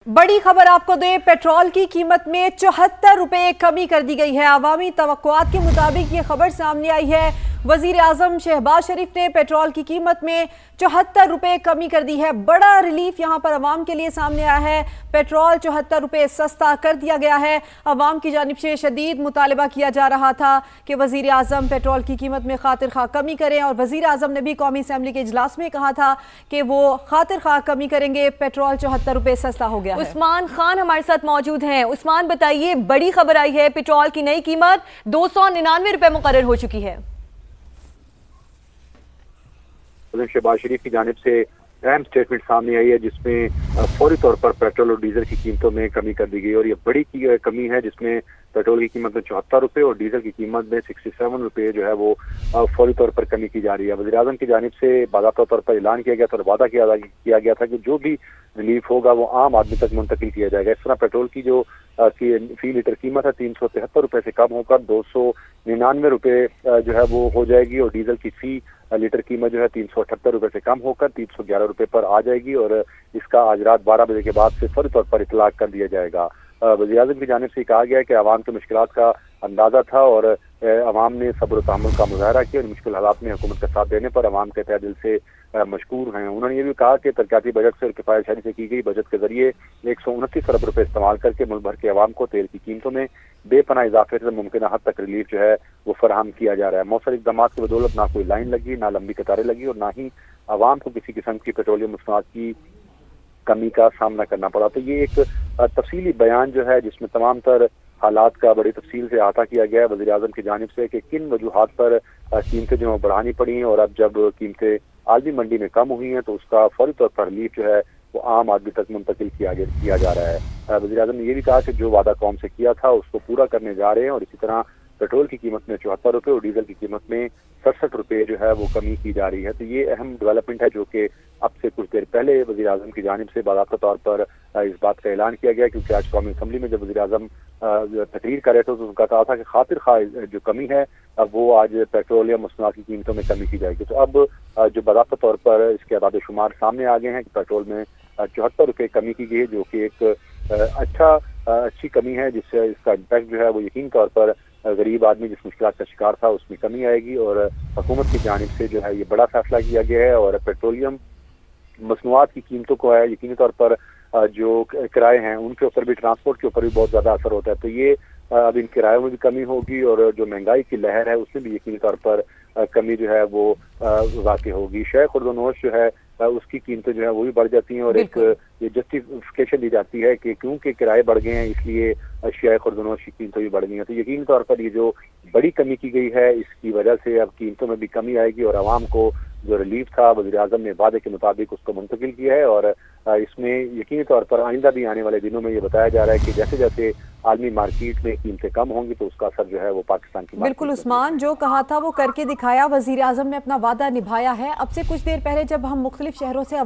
बड़ी खबर आपको दे, पेट्रोल की कीमत में 74 रुपए कमी कर दी गई है। अवामी तवक्कुआत के मुताबिक ये खबर सामने आई है। वजीर आजम शहबाज शरीफ ने पेट्रोल की कीमत में 74 रुपए कमी कर दी है। बड़ा रिलीफ यहां पर अवाम के लिए सामने आया है। पेट्रोल 74 रुपए सस्ता कर दिया गया है। अवाम की जानिब से शदीद मुतालबा किया जा रहा था कि वजीर आजम पेट्रोल की कीमत में खातिर खा कमी करें, और वजीर आजम ने भी कौमी असम्बली के इजलास में कहा था कि वो खातिर खा कमी करेंगे। पेट्रोल 74 रुपए सस्ता हो गया है। उस्मान खान हमारे साथ मौजूद हैं। उस्मान, बताइए, बड़ी खबर आई है, पेट्रोल की नई कीमत 299 रुपए मुकर्रर हो चुकी है। शहबाज शरीफ की जानिब से अहम स्टेटमेंट सामने आई है, जिसमें फौरी तौर पर पेट्रोल और डीजल की कीमतों में कमी कर दी गई, और ये बड़ी कमी है, जिसमें पेट्रोल की कीमत में 74 रुपए और डीजल की कीमत में 67 रुपए जो है वो फौरी तौर पर कमी की जा रही है। वज़ीर आज़म की जानिब से बाज़ाब्ता तौर पर ऐलान किया गया था और वादा किया गया था कि जो भी रिलीफ होगा वो आम आदमी तक मुंतकिल किया जाएगा। इस तरह पेट्रोल की जो फी लीटर कीमत है 373 रुपए से कम होकर 299 रुपए जो है वो हो जाएगी, और डीजल की फी लीटर कीमत जो है 378 रुपए से कम होकर 311 रुपए पर आ जाएगी, और इसका आज रात 12 बजे के बाद से फौरी तौर पर इतलाक कर दिया जाएगा। वज़ीर आज़म की जानिब से कहा गया है कि आवाम के मुश्किलात का अंदाजा था, और अवाम ने सब्र और तहम्मुल का मुजाहरा किया, और मुश्किल हालात में हुकूमत का साथ देने पर अवाम के तहे दिल से मशकूर हैं। उन्होंने ये भी कहा कि तरक्याती बजट से और किफायतशारी से की गई बजट के जरिए 129 अरब रुपए इस्तेमाल करके मुल्क भर के अवाम को तेल की कीमतों में बेपनाह इजाफे से मुमकिन हद तक रिलीफ जो है वो फराहम किया जा रहा है। मौसर इकदाम की बदौलत ना कोई लाइन लगी, ना लंबी कतारें लगी, और ना ही अवाम को किसी किस्म की पेट्रोलियम मसनूआत की कमी का सामना करना पड़ा। तो ये एक तफसीली बयान जो है, जिसमें तमाम तर हालात का बड़ी तफसील से अहाता किया गया है वज़ीर आज़म की जानिब से कि किन वजूहात पर कीमतें जो बढ़ानी पड़ी, और अब जब कीमतें आलमी मंडी में कम हुई हैं तो उसका फौरी तौर पर रिलीफ जो है वो आम आदमी तक मुंतकिल किया जा रहा है। वज़ीर आज़म ने ये भी कहा कि जो वादा कौम से किया था उसको पूरा करने जा रहे हैं, और इसी तरह पेट्रोल की कीमत में 74 रुपए और डीजल की कीमत में 67 रुपए जो है वो कमी की जा रही है। तो ये अहम डेवलपमेंट है, जो कि अब से कुछ देर पहले वज़ीर आज़म की जानिब से बाकायदा तौर पर इस बात का ऐलान किया गया, क्योंकि आज कौमी असम्बली में जब वज़ीर आज़म तकरीर कर रहे थे तो उनका कहा था कि खातिर खा जो कमी है अब वो आज पेट्रोल या मसनूआत की कीमतों में कमी की जाएगी। तो अब जो बाकायदा तौर पर इसके अदाद शुमार सामने आ गए हैं कि पेट्रोल में 74 रुपए कमी की गई है, जो कि एक अच्छी कमी है, जिससे इसका इम्पैक्ट जो है वो यकीन तौर पर गरीब आदमी जिस मुश्किल का शिकार था उसमें कमी आएगी। और हुकूमत की जानिब से जो है ये बड़ा फैसला किया गया है, और पेट्रोलियम मसनूआत की कीमतों को है यकीनी तौर पर जो किराए हैं उनके ऊपर भी, ट्रांसपोर्ट के ऊपर भी बहुत ज़्यादा असर होता है। तो ये अब इन किरायों में भी कमी होगी, और जो महंगाई की लहर है उसमें भी यकीनी तौर पर कमी जो है वो वाक़ई होगी। शय खुर्दनोश जो है उसकी कीमतें जो है वो भी बढ़ जाती हैं, और एक ये जस्टिफिकेशन दी जाती है कि क्योंकि किराए बढ़ गए हैं इसलिए अशिया खुर्दनोश की कीमतें भी बढ़ गई हैं। तो यकीनी तौर पर ये जो बड़ी कमी की गई है इसकी वजह से अब कीमतों में भी कमी आएगी, और आवाम को जो रिलीफ था वज़ीर आज़म ने वादे के मुताबिक उसको मुंतकिल किया है। और इसमें यकीनी तौर पर आइंदा भी आने वाले दिनों में ये बताया जा रहा है कि जैसे जैसे आलमी मार्केट में कीमतें कम होंगी तो उसका असर जो है वो पाकिस्तान की बिल्कुल उस्मान, जो कहा था वो करके दिखाया। वज़ीर आज़म ने अपना वादा निभाया है। अब से कुछ देर पहले जब हम मुख्तलिफ शहरों से